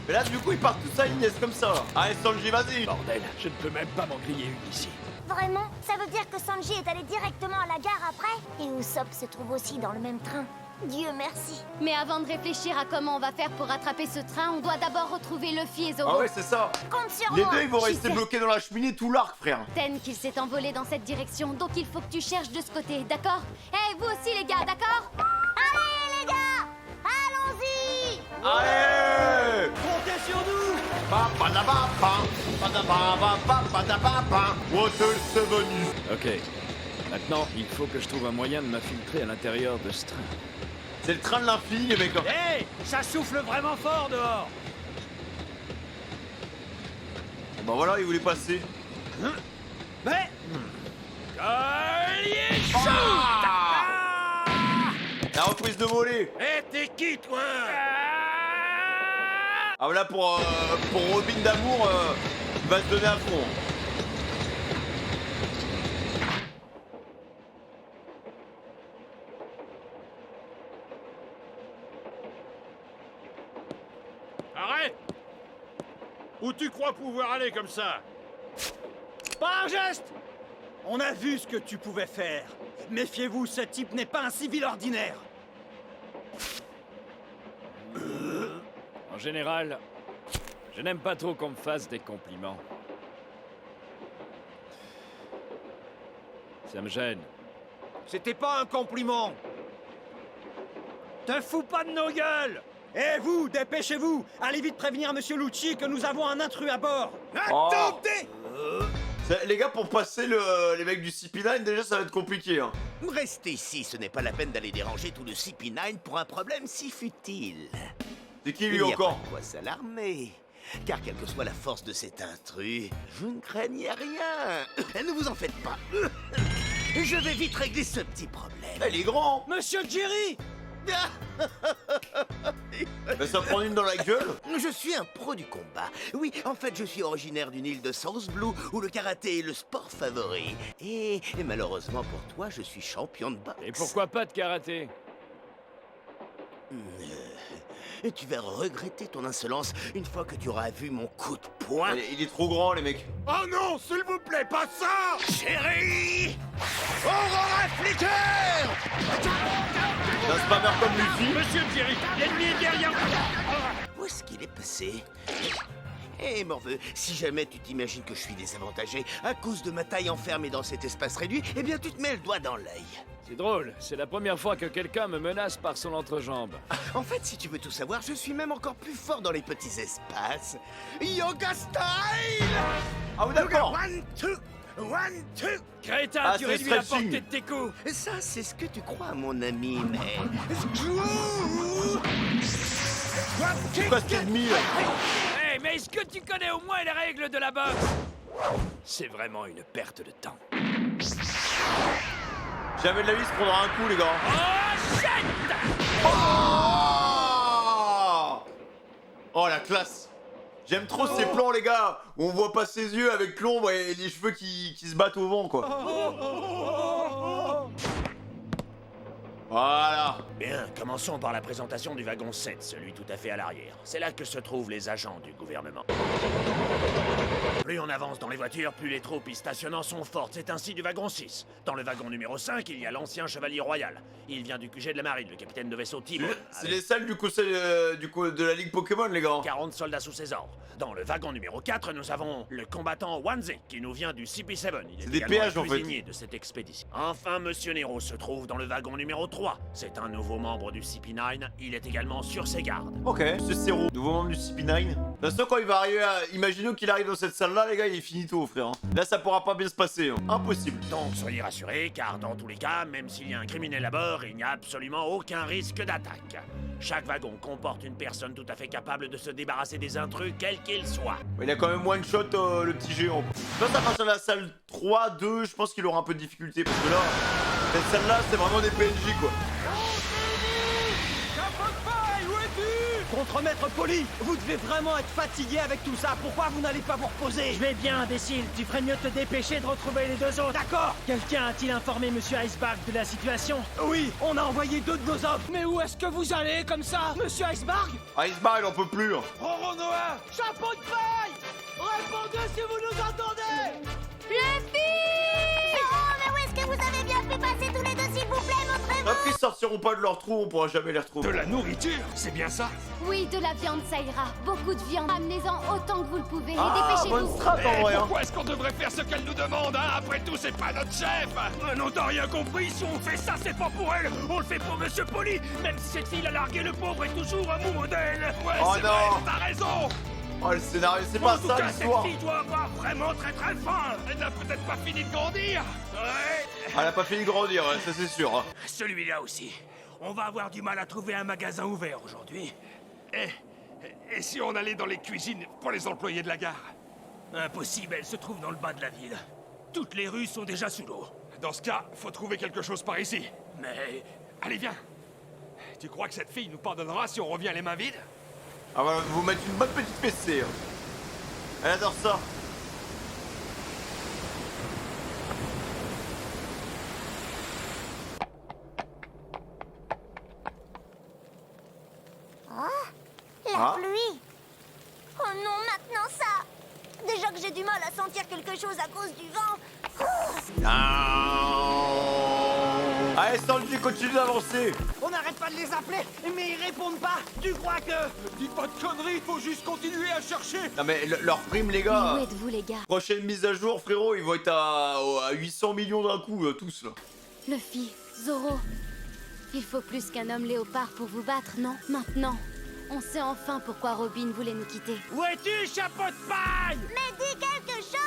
Mais là, du coup, ils partent tous à Inès comme ça. Allez, Sanji, vas-y. Bordel, je ne peux même pas m'en griller une ici. Vraiment? Ça veut dire que Sanji est allé directement à la gare après? Et Usopp se trouve aussi dans le même train. Dieu merci. Mais avant de réfléchir à comment on va faire pour rattraper ce train, on doit d'abord retrouver Luffy et Zoro. Ah ouais, c'est ça. Compte sur Les moi. deux, ils vont Je rester sais. bloqués dans la cheminée tout l'arc, frère. Ten qu'il s'est envolé dans cette direction, donc il faut que tu cherches de ce côté, d'accord? Hé, vous aussi les gars, d'accord? Allez les gars, allons-y. Allez. Comptez sur nous! Water 7. Ok. Maintenant, il faut que je trouve un moyen de m'infiltrer à l'intérieur de ce train. C'est le train de l'infini, les mecs. Hé! Ça souffle vraiment fort dehors! Bah voilà, il voulait passer. Mais... La reprise de volée. Eh, t'es qui, toi? Ah voilà, pour Robin d'amour, il va se donner à fond. Arrête! Où tu crois pouvoir aller comme ça? Pas un geste! On a vu ce que tu pouvais faire. Méfiez-vous, ce type n'est pas un civil ordinaire. En général, je n'aime pas trop qu'on me fasse des compliments. Ça me gêne. C'était pas un compliment. Te fous pas de nos gueules! Et vous, dépêchez-vous! Allez vite prévenir Monsieur Lucci que nous avons un intrus à bord! Attendez! Les gars, pour passer les mecs du CP9, déjà ça va être compliqué. Hein. Rester ici, ce n'est pas la peine d'aller déranger tout le CP9 pour un problème si futile. C'est qui Il lui n'y a encore? pas de quoi s'alarmer. Car quelle que soit la force de cet intrus, je ne craignais rien. Ne vous en faites pas. Je vais vite régler ce petit problème. Il est grand. Monsieur Jerry! Va s'en prendre une dans la gueule. Je suis un pro du combat. Oui, en fait, je suis originaire d'une île de South Blue où le karaté est le sport favori. Et malheureusement pour toi, je suis champion de boxe. Et pourquoi pas de karaté? Tu vas regretter ton insolence une fois que tu auras vu mon coup de poing. Il est trop grand, les mecs. Oh non, s'il vous plaît, pas ça! Chérie! Aurora Flicker! Un spammer comme Luffy. Monsieur Jerry, l'ennemi est derrière vous! Où est-ce qu'il est passé? Eh, morveux, si jamais tu t'imagines que je suis désavantagé à cause de ma taille enfermée dans cet espace réduit, eh bien tu te mets le doigt dans l'œil. C'est drôle, c'est la première fois que quelqu'un me menace par son entrejambe. En fait, si tu veux tout savoir, je suis même encore plus fort dans les petits espaces. Yoga style! Ah oui, d'accord. One, two! Crétin, Ah, tu c'est réduis la stretching. portée de tes coups. Ça, c'est ce que tu crois, mon ami, mais... C'est quoi cet ennemi là? Hey, mais est-ce que tu connais au moins les règles de la boxe? C'est vraiment une perte de temps. Jamais de la vie se prendra un coup, les gars. Oh, shit! Oh la classe. J'aime trop ces plans, les gars, où on voit pas ses yeux avec l'ombre et les cheveux qui se battent au vent, quoi. Voilà. Bien, commençons par la présentation du wagon 7, celui tout à fait à l'arrière. C'est là que se trouvent les agents du gouvernement. Plus on avance dans les voitures, plus les troupes y stationnant sont fortes. C'est ainsi du wagon 6. Dans le wagon numéro 5, il y a l'ancien chevalier royal. Il vient du QG de la marine, le capitaine de vaisseau Timon. C'est les salles du conseil de la ligue Pokémon, les gars. 40 soldats sous ses ordres. Dans le wagon numéro 4, nous avons le combattant Wanze, qui nous vient du CP7. Il est des également péages, le en fait. cuisinier de cette expédition. Enfin, Monsieur Nero se trouve dans le wagon numéro 3. C'est un nouveau membre du CP9. Il est également sur ses gardes. Ok, c'est Zero, nouveau membre du CP9. De toute façon, quand il va arriver à... Imaginons qu'il arrive dans cette salle-là, les gars, il est finito, frère. Hein. Là, ça pourra pas bien se passer. Hein. Impossible. Donc, soyez rassurés, car dans tous les cas, même s'il y a un criminel à bord, il n'y a absolument aucun risque d'attaque. Chaque wagon comporte une personne tout à fait capable de se débarrasser des intrus, quels qu'ils soient. Il a quand même one shot le petit géant. Je pense à partir de la salle 3, 2, je pense qu'il aura un peu de difficulté parce que là, cette salle-là, c'est vraiment des PNJ quoi. Contremaître Poli, vous devez vraiment être fatigué avec tout ça. Pourquoi vous n'allez pas vous reposer? Je vais bien, imbécile. Tu ferais mieux de te dépêcher de retrouver les deux autres. D'accord. Quelqu'un a-t-il informé Monsieur Icebark de la situation? Oui, on a envoyé 2 de nos hommes. Mais où est-ce que vous allez comme ça, Monsieur Icebark? Icebark, il en peut plus. Hein. Roronoa, chapeau de paille! Répondez si vous nous entendez! Oh, mais où est-ce que vous avez bien pu passer tous les deux, s'il vous plaît, montrez-vous? Après, ils sortiront pas de leur trou, on pourra jamais les retrouver. De la nourriture, c'est bien ça? Oui, de la viande, ça ira. Beaucoup de viande. Amenez-en autant que vous le pouvez. Ah, et bonne dépêchez-vous. strat en vrai. Hein. Pourquoi est-ce qu'on devrait faire ce qu'elle nous demande, hein? Après tout, c'est pas notre chef! Non, t'as rien compris, si on fait ça, c'est pas pour elle, on le fait pour Monsieur Poli, même si cette fille a largué le pauvre est toujours un mot modèle. Ouais, Oh c'est non. vrai, t'as raison! Oh, le scénario, c'est En pas tout ça cas, cette l'histoire. fille doit avoir vraiment très très faim. Elle n'a peut-être pas fini de grandir! Ouais. Elle a pas fini de grandir, hein, ça c'est sûr. Hein. Celui-là aussi. On va avoir du mal à trouver un magasin ouvert aujourd'hui. Et si on allait dans les cuisines pour les employés de la gare? Impossible, elle se trouve dans le bas de la ville. Toutes les rues sont déjà sous l'eau. Dans ce cas, faut trouver quelque chose par ici. Mais Allez, viens! Tu crois que cette fille nous pardonnera si on revient les mains vides? Ah voilà, vous mettre une bonne petite fessée. Hein. Elle adore ça. La pluie. Oh non, maintenant ça. Déjà que j'ai du mal à sentir quelque chose à cause du vent. Allez, Sanji, continue d'avancer. On n'arrête pas de les appeler, mais ils répondent pas. Tu crois que... dites pas de conneries, faut juste continuer à chercher. Non mais leur prime, les Mais gars. où êtes-vous, les gars? Prochaine mise à jour, frérot, ils vont être à 800 millions d'un coup, tous là. Luffy, Zoro. Il faut plus qu'un homme léopard pour vous battre, non? Maintenant, on sait enfin pourquoi Robin voulait nous quitter. Où es-tu, chapeau de paille? Mais dis quelque chose.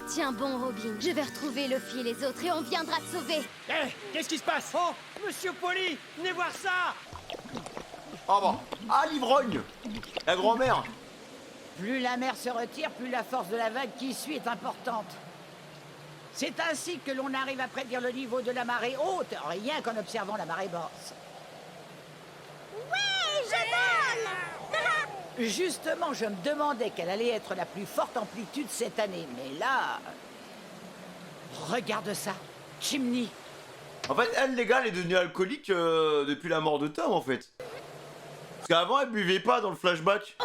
Tiens bon, Robin, je vais retrouver Luffy et les autres et on viendra te sauver. Hé, qu'est-ce qui se passe? Oh, Monsieur Poli, venez voir ça. Ah bon. Ah, l'ivrogne. La grand-mère. Plus la mer se retire, plus la force de la vague qui suit est importante. C'est ainsi que l'on arrive à prédire le niveau de la marée haute, rien qu'en observant la marée basse. Ouais, je vole. Justement, je me demandais quelle allait être la plus forte amplitude cette année, mais là... Regarde ça, Chimney. En fait, elle, les gars, elle est devenue alcoolique depuis la mort de Tom, en fait. Parce qu'avant, elle buvait pas dans le flashback. Oh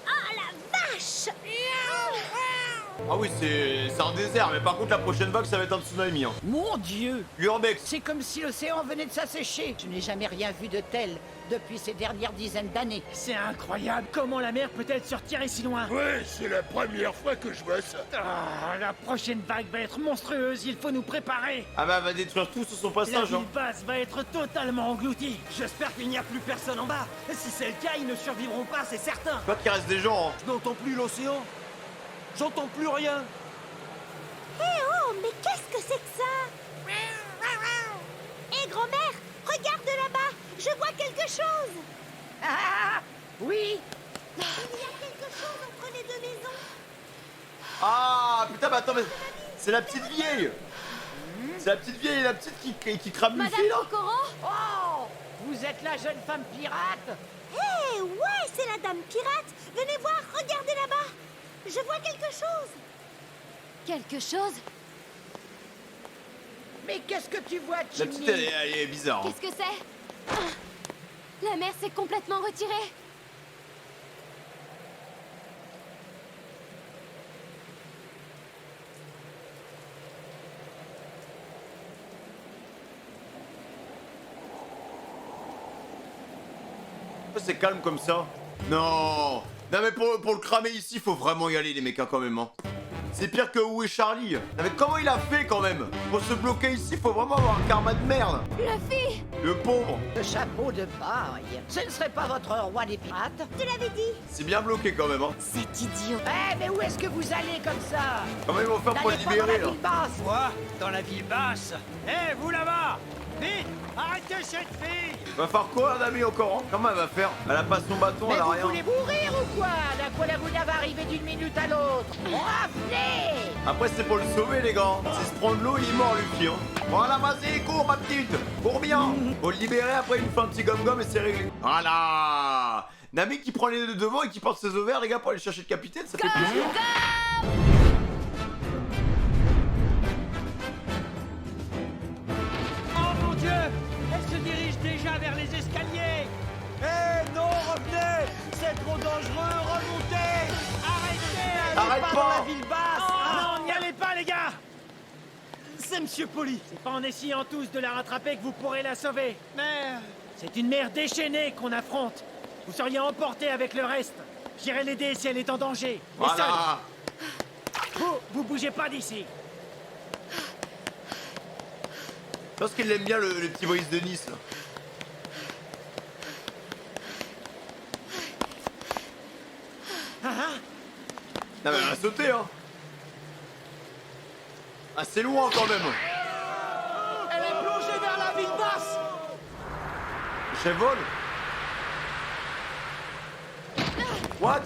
la vache. Ah oui, c'est un désert, mais par contre, la prochaine vague, ça va être un tsunami. Hein. Mon Dieu! L'urbex. C'est comme si l'océan venait de s'assécher. Je n'ai jamais rien vu de tel depuis ces dernières dizaines d'années. C'est incroyable, comment la mer peut-elle se retirer si loin? Ouais, c'est la première fois que je vois ça. Ah, la prochaine vague va être monstrueuse, il faut nous préparer. Ah bah, elle va détruire tout sur son La passage. ville Hein. basse va être totalement engloutie. J'espère qu'il n'y a plus personne en bas. Si c'est le cas, ils ne survivront pas, c'est certain. Pas qu'il reste des gens. Hein. Je n'entends plus l'océan. J'entends plus rien. Eh oh, mais qu'est-ce que c'est que ça? Eh grand-mère, regarde là-bas, je vois quelque chose. Ah! Oui! Il y a quelque chose entre les deux maisons. Ah putain, bah attends, mais c'est la petite vieille. C'est la petite vieille et la petite qui crame le Madame fil. Kokoro? Oh! Vous êtes la jeune femme pirate? Eh ouais, c'est la dame pirate. Venez voir, regardez là-bas. Je vois quelque chose. Quelque chose? Mais qu'est-ce que tu vois, La Chimney? petite, elle est bizarre. Hein. Qu'est-ce que c'est? Ah, la mer s'est complètement retirée. C'est calme comme ça. Non. Non mais pour le cramer ici, faut vraiment y aller les mecs hein, quand même. Hein. C'est pire que où est Charlie. Non, mais comment il a fait quand même? Pour se bloquer ici, faut vraiment avoir un karma de merde. Luffy! Le pauvre. Le chapeau de paille. Ce ne serait pas votre roi des pirates? Je l'avais dit. C'est bien bloqué quand même. Hein. C'est idiot. Eh, mais où est-ce que vous allez comme ça? Comment ils vont faire pour le N'allez pas dans libérer la là? ville basse. Quoi? Dans la ville basse? Eh, vous là-bas! Vite! Arrêtez cette fille! Va faire quoi un ami encore? Hein. Comment elle va faire? Elle a pas son bâton, Mais elle a vous rien. voulez mourir ou quoi? La Kola va arriver d'une minute à l'autre. Raflez! Après c'est pour le sauver les gars. S'il se prend de l'eau, il est mort Luffy. Hein. Voilà, vas-y, cours ma petite. Cours bien. Faut le libérer, après il nous fait un petit gomme-gomme et c'est réglé. Voilà. Nami qui prend les deux devant et qui porte ses ovaires les gars pour aller chercher le capitaine, ça fait plaisir. Oh mon Dieu! Elle se dirige déjà vers les escaliers! Eh non, revenez! C'est trop dangereux, remontez! Arrêtez! Allez Arrête pas pas. dans la ville basse! Non, n'y allez pas les gars. C'est Monsieur Poli! C'est pas en essayant tous de la rattraper que vous pourrez la sauver. Mais c'est une mer déchaînée qu'on affronte. Vous seriez emporté avec le reste. J'irai l'aider si elle est en danger. Mais Voilà. seul. Vous bougez pas d'ici. Je pense qu'il aime bien le petit voice de Nice là. Non mais elle a sauté hein. Ah c'est loin quand même. Elle est plongée vers la ville basse! Chef vole. What?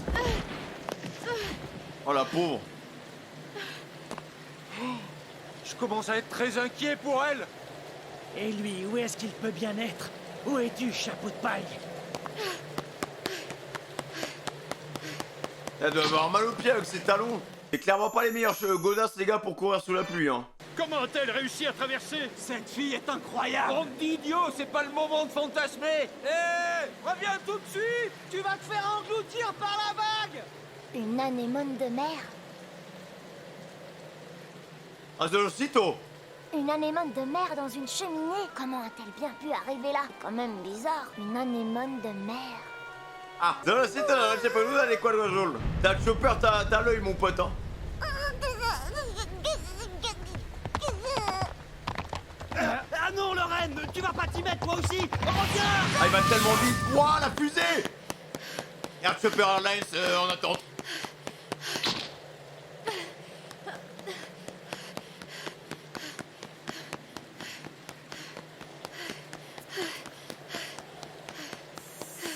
Oh la pauvre. Je commence à être très inquiet pour elle! Et lui, où est-ce qu'il peut bien être? Où es-tu, chapeau de paille? Elle doit avoir mal aux pieds avec ses talons. C'est clairement pas les meilleurs godasses les gars pour courir sous la pluie hein. Comment a-t-elle réussi à traverser? Cette fille est incroyable! Bande d'idiots, c'est pas le moment de fantasmer. Reviens tout de suite! Tu vas te faire engloutir par la vague! Une anémone de mer. Ah c'est aussitôt. Une anémone de mer dans une cheminée. Comment a-t-elle bien pu arriver là? Quand même bizarre. Une anémone de mer. Ah, dans sito non c'è per nulla di quello azul. T'as le chopper, t'as l'œil mon pote hein. Ah non, Lorraine! Tu vas pas t'y mettre toi aussi! Reviens! Ah il va tellement vite. Ouah la fusée. Air Chopper Airlines en attente.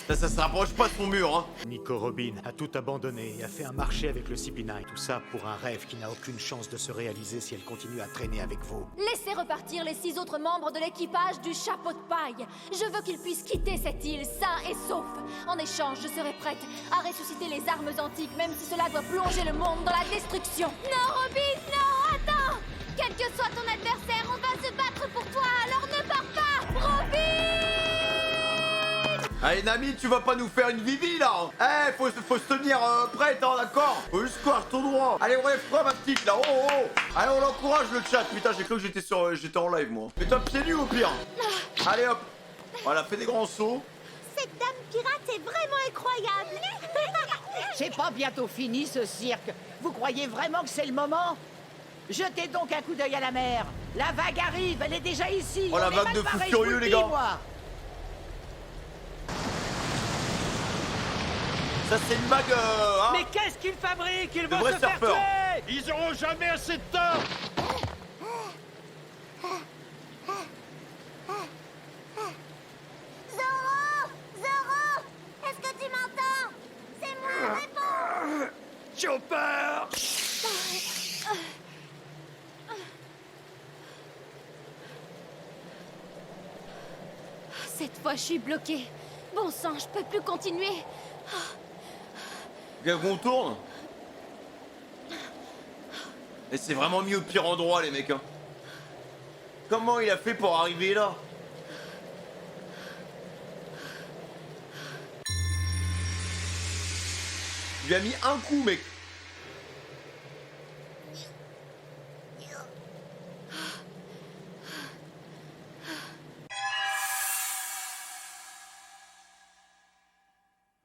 Ça Ça se rapproche pas de son mur, hein. Nico Robin a tout abandonné et a fait un marché avec le CP9. Tout ça pour un rêve qui n'a aucune chance de se réaliser si elle continue à traîner avec vous. Laissez repartir les 6 autres membres de l'équipage du chapeau de paille. Je veux qu'ils puissent quitter cette île sains et saufs. En échange, je serai prête à ressusciter les armes antiques, même si cela doit plonger le monde dans la destruction. Non, Robin, non, attends! Quel que soit ton adversaire, on va se battre pour toi, alors ne pars pas, Robin! Allez, Nami, tu vas pas nous faire une Vivi, là. Eh, faut se tenir prête, hein, d'accord. Faut juste courir tout droit. Allez, relève-toi, ma petite, là. Oh, oh, oh. Allez, on l'encourage, le chat. Putain, j'ai cru que j'étais en live, moi. Mets-toi pieds nus, au pire. Allez, hop. Voilà, fais des grands sauts. Cette dame pirate est vraiment incroyable. C'est pas bientôt fini, ce cirque. Vous croyez vraiment que c'est le moment? Jetez donc un coup d'œil à la mer. La vague arrive, elle est déjà ici. Oh, la On est vague mal de fous barrés, furieux, je vous le les dis, gars. moi. Ça, c'est une vague, hein. Mais qu'est-ce qu'ils fabriquent? Ils vont vrais se faire surfeurs. tuer! Ils auront jamais assez de temps! Zoro! Zoro! Est-ce que tu m'entends? C'est moi, réponds! Chopper! Cette fois, je suis bloquée. Bon sang, je peux plus continuer. Regarde qu'on tourne. Et c'est vraiment mis au pire endroit, les mecs, hein. Comment il a fait pour arriver là? Il lui a mis un coup, mec.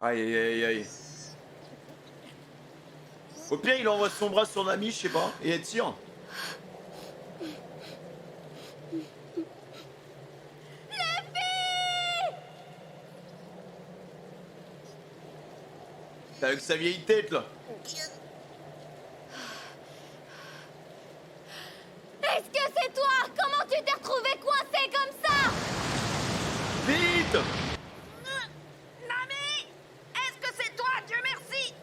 Aïe aïe aïe aïe. Au pire, il envoie son bras sur Nami, je sais pas, et elle tire. T'as avec sa vieille tête là. Est-ce que c'est toi? Comment tu t'es retrouvé coincé comme ça? Vite! Nami! Est-ce que c'est toi? Dieu merci!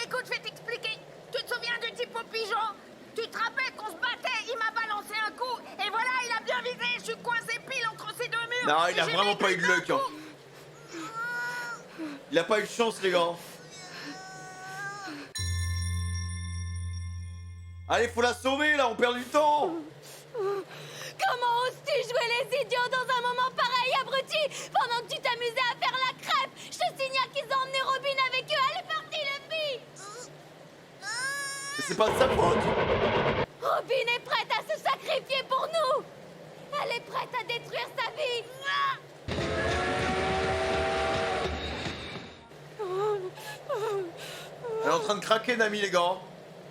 Écoute, je vais t'expliquer. Tu te souviens du type au pigeon? Tu te rappelles qu'on se battait? Il m'a balancé un coup, et voilà, il a bien visé. Je suis coincé pile entre ces deux murs. Non, il a J'ai vraiment mis pas eu de un luck, hein. coup. Il a pas eu de chance, les gars. Allez, faut la sauver là, on perd du temps. Comment oses-tu jouer les idiots dans un moment pareil, abruti? Pendant que tu t'amusais à faire la crêpe, je te signale qu'ils ont emmené Robin avec eux. Elle est partie, le fille. Mais c'est pas de sa faute. Robin est prête à se sacrifier pour nous. Elle est prête à détruire sa vie. Elle est en train de craquer, Nami, les gars.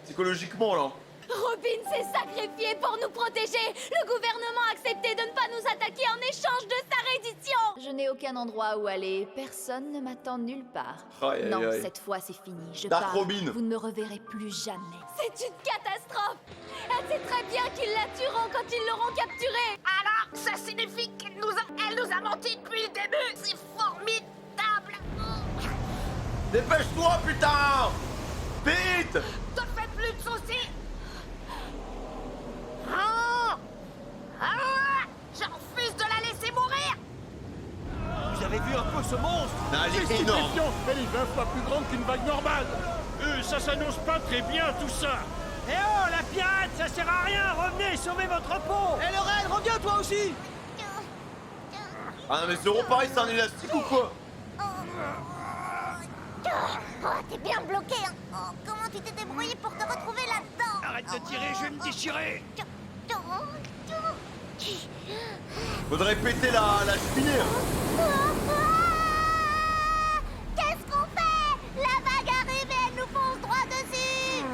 Psychologiquement, là. Robin s'est sacrifié pour nous protéger. Le gouvernement a accepté de ne pas nous attaquer en échange de sa reddition. Je n'ai aucun endroit où aller. Personne ne m'attend nulle part. Aïe, aïe, Non, aïe. cette fois c'est fini. Je Dark pars. Robin. Vous ne me reverrez plus jamais. C'est une catastrophe. Elle sait très bien qu'ils la tueront quand ils l'auront capturée. Alors, ça signifie qu'elle nous a menti depuis le début. C'est formidable. Dépêche-toi, putain. Vite. Te fais plus de soucis. Je refuse de la laisser mourir. Vous avez vu un peu ce monstre? Non, elle est C'est énorme. stupéfiant. Elle est 20 fois plus grande qu'une vague normale. Ça s'annonce pas très bien tout ça. Eh oh, la pirate, ça sert à rien! Revenez, sauvez votre peau! Eh Lorraine, reviens toi aussi! Ah non, mais Zoro, pareil, c'est un élastique ou quoi? Oh, t'es bien bloqué, hein. Oh, comment tu t'es débrouillé pour te retrouver là-dedans? Arrête de tirer, je vais me déchirer. Faudrait péter la cheminée. Qu'est-ce qu'on fait? La vague arrive et elle nous fonce droit dessus.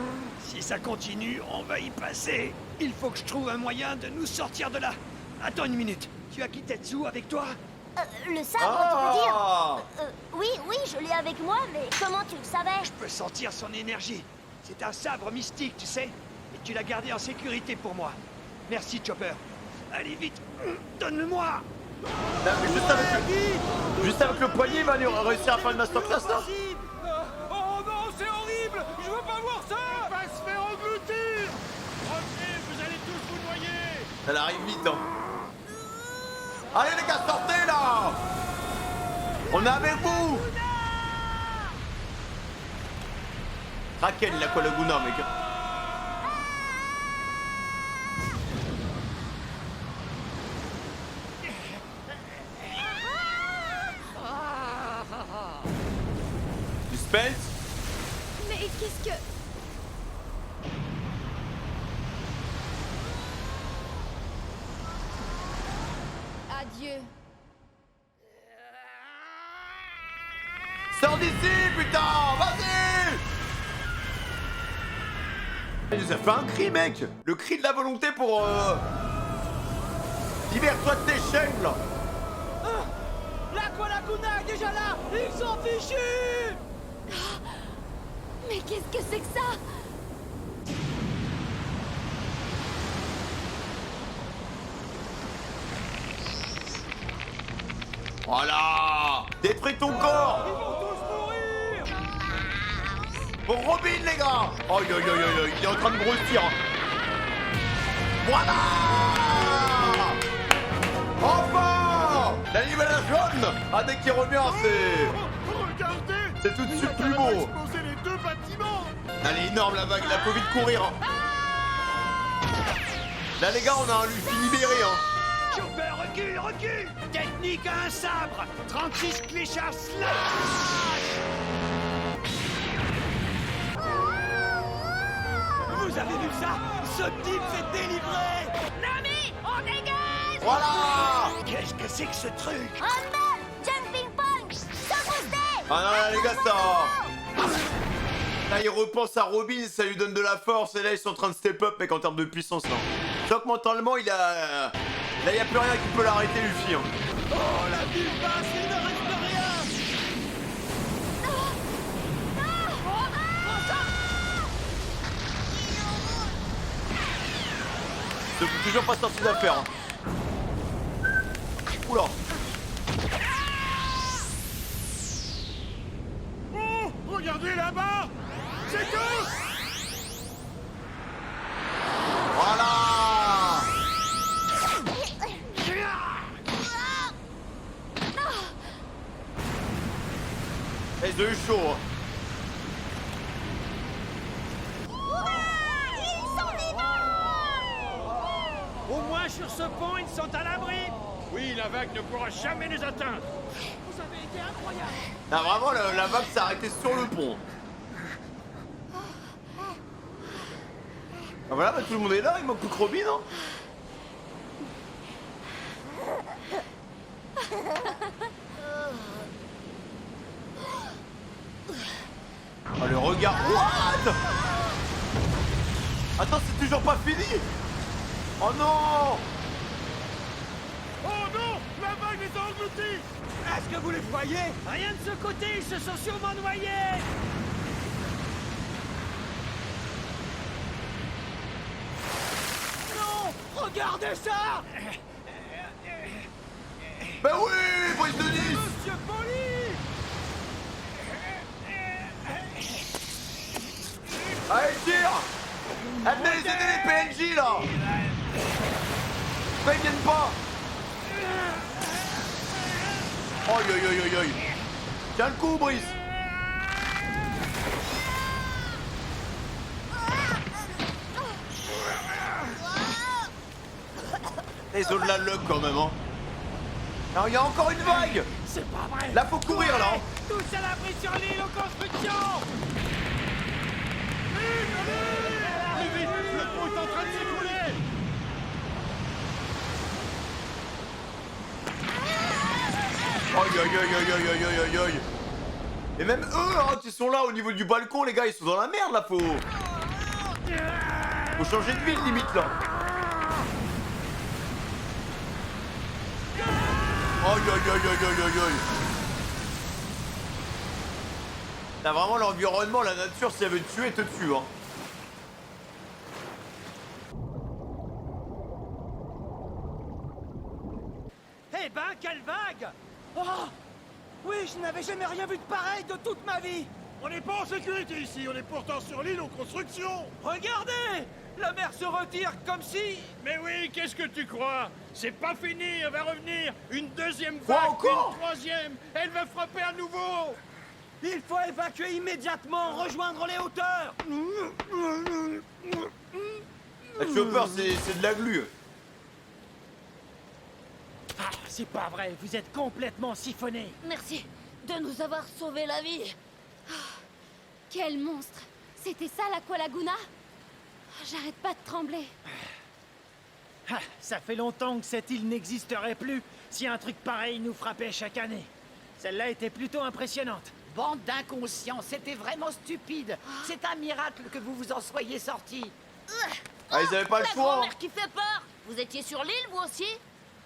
Si ça continue, on va y passer. Il faut que je trouve un moyen de nous sortir de là. Attends une minute. Tu as Kitetsu avec toi? Le sabre, tu veux dire? Oui, je l'ai avec moi, mais comment tu le savais? Je peux sentir son énergie. C'est un sabre mystique, tu sais. Et tu l'as gardé en sécurité pour moi. Merci, Chopper. Allez, vite. Donne-le-moi. Là, mais juste avec le poignet, il va réussir à faire une masterclass là. Oh non, c'est horrible. Je veux pas voir ça. Il va se faire engloutir. Revenez, vous allez tous vous noyer. Elle arrive vite, hein. Allez les gars, sortez là. On est avec vous. Kraken, il a quoi, Laguna, mec? Suspense. Mais qu'est-ce que... Adieu. Sors d'ici, putain. Vas-y. Il nous a fait un cri, mec. Le cri de la volonté pour... Libère-toi de tes chaînes, là. L'Aqua Laguna est déjà là. Ils sont fichus. Mais qu'est-ce que c'est que ça? Voilà. Détruis ton corps. Ils vont tous mourir. Pour Robin, les gars. Oh, yo, yo, yo, yo. Il est en train de grossir. Voilà. Enfin. La nouvelle jaune. Ah, dès qu'il revient, c'est... Regardez. C'est tout de suite plus beau. Exploser les deux bâtiments. Elle est énorme, la vague. Il a pas envie de courir. Là, les gars, on a un Luffy libéré, hein. Chopper, recule, recule. Technique à un sabre. 36 cléchards slash. Vous avez vu ça? Ce type s'est délivré. Nami, on dégage. Voilà. Qu'est-ce que c'est que ce truc? Rumble! Jumping punch! Sauce. Ah non, là, les gars, ça... Là, il repense à Robin, ça lui donne de la force, et là, ils sont en train de step up, mec, en termes de puissance, là. Sauf que mentalement, il a... Là, il n'y a plus rien qui peut l'arrêter, Luffy, hein. Oh, la vie passe, il ne reste rien. Je peux toujours pas sortir d'affaire, hein. Oula. Oh, regardez là-bas. C'est tout. Voilà. Et ils ont eu chaud, hein. Au moins sur ce pont, ils sont à l'abri. Oui, la vague ne pourra jamais les atteindre. Vous avez été incroyable. Ah, vraiment, la vague s'est arrêtée sur le pont. Ah, voilà, bah, tout le monde est là, il manque plus que Robin, hein. Oh, le regard. What? Attends, c'est toujours pas fini. Oh non. Oh non, la vague les a engloutis. Est-ce que vous les voyez? Rien de ce côté, ils se sont sûrement noyés. Non, regardez ça. Ben oui, Brice de Nice. Monsieur Poli. Allez, tire. Amenez les aider les PNJ, là. Pourquoi ils viennent pas? Oh, yo, yo, yo, yo. Tiens le coup, Brice. Ils ont de la luck quand même, hein. Alors, il y a encore une vague. C'est pas vrai. Là, faut courir, là. Tous à l'abri sur l'île aux constructions. Allez vite, le pont est en train de s'écrouler. Aïe aïe aïe aïe aïe aïe aïe aïe. Et même eux, hein, qui sont là au niveau du balcon, les gars, ils sont dans la merde, là, faut changer de ville, limite, là. Aïe aïe aïe aïe aïe aïe aïe. Là, vraiment, l'environnement, la nature, si elle veut te tuer, elle te tue, hein. Hé, Eh ben, quelle vague! Oh! Oui, je n'avais jamais rien vu de pareil de toute ma vie! On n'est pas en sécurité ici, on est pourtant sur l'île en construction. Regardez! La mer se retire comme si... Mais oui, qu'est-ce que tu crois? C'est pas fini, elle va revenir. Une deuxième Quoi vague, encore? une troisième. Elle va frapper à nouveau. Il faut évacuer immédiatement, rejoindre les hauteurs! Ah, tu as peur, c'est de la glu. Ah, c'est pas vrai, vous êtes complètement siphonné. Merci de nous avoir sauvé la vie. Ah, quel monstre! C'était ça l'Aqua Laguna? J'arrête pas de trembler. Ah, ça fait longtemps que cette île n'existerait plus si un truc pareil nous frappait chaque année. Celle-là était plutôt impressionnante. Bande d'inconscients, c'était vraiment stupide. C'est un miracle que vous vous en soyez sortis. Ah, ils avaient pas le La choix. grand-mère qui fait peur. Vous étiez sur l'île, vous aussi?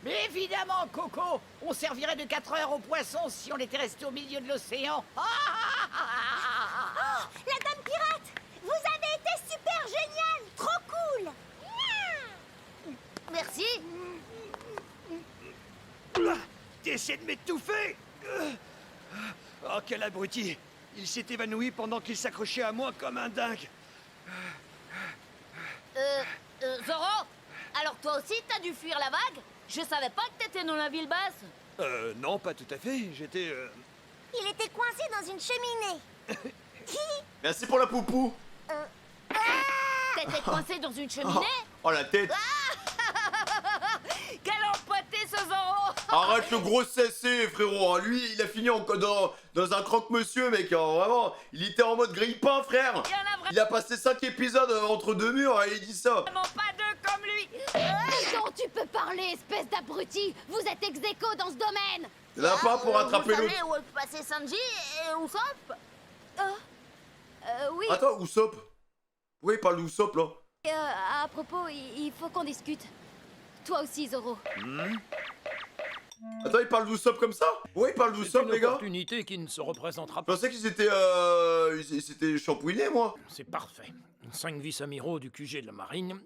Mais évidemment, Coco, on servirait de 4 heures aux poissons si on était resté au milieu de l'océan. La dame pirate! Vous avez été super génial! Trop cool! Merci! T'essaies de m'étouffer! Oh, quel abruti! Il s'est évanoui pendant qu'il s'accrochait à moi comme un dingue. Zoro? Alors toi aussi, t'as dû fuir la vague? Je savais pas que t'étais dans la ville basse. Non, pas tout à fait. J'étais... Il était coincé dans une cheminée. Merci pour la poupou. T'étais coincé dans une cheminée? Oh la tête. Quel empoté ce Zoro! Arrête le gros CC, frérot. Hein. Lui, il a fini dans un croque-monsieur, mec. Hein. Vraiment, il était en mode grille-pain, frère. Il a passé 5 épisodes entre deux murs et il dit ça. Vraiment pas deux comme lui. Dont tu peux parler, espèce d'abruti! Vous êtes ex aequo dans ce domaine! Il n'a pas pour rattraper Vous l'autre. savez où est passé Sanji et Usopp? Oui. Attends, Usopp. Oui, il parle d'Usopp, là. À propos, il faut qu'on discute. Toi aussi, Zoro. Attends, il parle d'Usopp comme ça? Oui, il parle d'Usopp, les gars. Opportunité qui ne se représentera Je pas. pensais qu'ils étaient, ils s'étaient shampouinés, moi. C'est parfait. 5 vice-amiraux du QG de la marine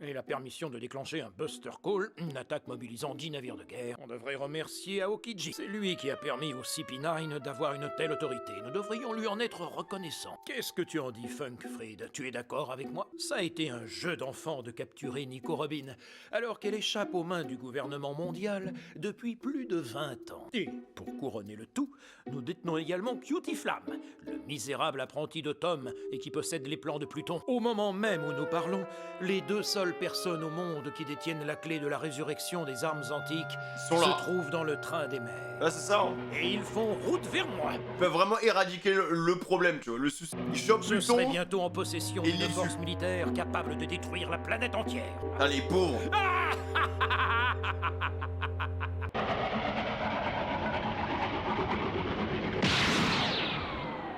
et la permission de déclencher un Buster Call, une attaque mobilisant 10 navires de guerre. On devrait remercier Aokiji. C'est lui qui a permis au CP9 d'avoir une telle autorité. Nous devrions lui en être reconnaissants. Qu'est-ce que tu en dis, Funkfried? Tu es d'accord avec moi? Ça a été un jeu d'enfant de capturer Nico Robin, alors qu'elle échappe aux mains du gouvernement mondial depuis plus de 20 ans. Et, pour couronner le tout, nous détenons également Cutie Flamme, le misérable apprenti de Tom et qui possède les plans de Pluton. Au moment même où nous parlons, les deux seules personnes au monde qui détiennent la clé de la résurrection des armes antiques sont là. se trouvent dans le train des mers. Là, c'est ça. Et ils font route vers moi. Ils peuvent vraiment éradiquer le problème, tu vois. Le souci. Ils chopent Je Pluton. serai bientôt en possession et d'une les force militaire capable de détruire la planète entière. Ah, les pauvres.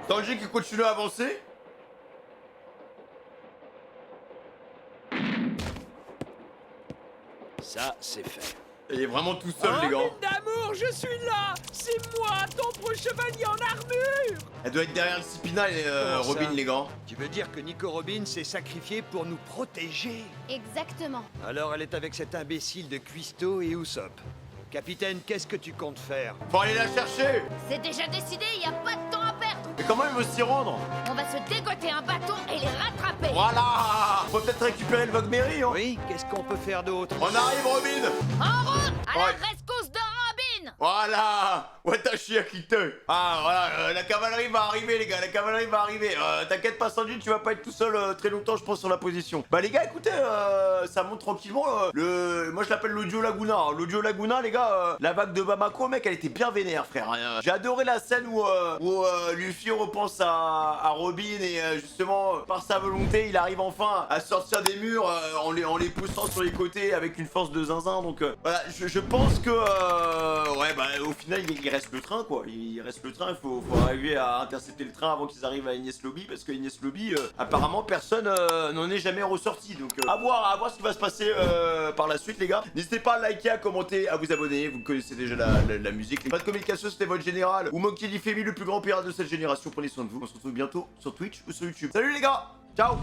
Sanji qui continue à avancer. Ça, c'est fait. Il est vraiment tout seul, Oh, les gars. mine d'amour, je suis là! C'est moi, ton proche chevalier en armure! Elle doit être derrière le CP9, Comment ça? Robin, les gars. Tu veux dire que Nico Robin s'est sacrifié pour nous protéger? Exactement. Alors elle est avec cet imbécile de Cuisto et Usopp. Capitaine, qu'est-ce que tu comptes faire? Faut aller la chercher. C'est déjà décidé, il a pas de temps à perdre. Mais comment il veut s'y rendre? On va se dégoter un bâton et les rattraper. Voilà. Faut peut-être récupérer le Vogmeri, hein. Oui, qu'est-ce qu'on peut faire d'autre? On arrive, Robin. En route à la Ouais. rescousse de Robin. Voilà. Watashi Akite. Ah, voilà, la cavalerie va arriver, les gars. La cavalerie va arriver. T'inquiète pas, Sanji, tu vas pas être tout seul très longtemps, je pense, sur la position. Bah, les gars, écoutez, ça monte tranquillement. Moi, je l'appelle l'Audio Laguna. Hein. L'Audio Laguna, les gars, la vague de Bamako, mec, elle était bien vénère, frère. J'ai adoré la scène où Luffy repense à Robin et justement, par sa volonté, il arrive enfin à sortir des murs en les poussant sur les côtés avec une force de zinzin. Donc, voilà, je pense que, ouais, bah, au final, il reste le train, quoi. Il reste le train, il faut arriver à intercepter le train avant qu'ils arrivent à Enies Lobby, parce que Enies Lobby, apparemment, personne n'en est jamais ressorti. Donc, à voir ce qui va se passer par la suite, les gars. N'hésitez pas à liker, à commenter, à vous abonner. Vous connaissez déjà la musique. Pas de communication, c'était votre général. Ou Monkey D. Femi, le plus grand pirate de cette génération. Prenez soin de vous. On se retrouve bientôt sur Twitch ou sur YouTube. Salut, les gars. Ciao.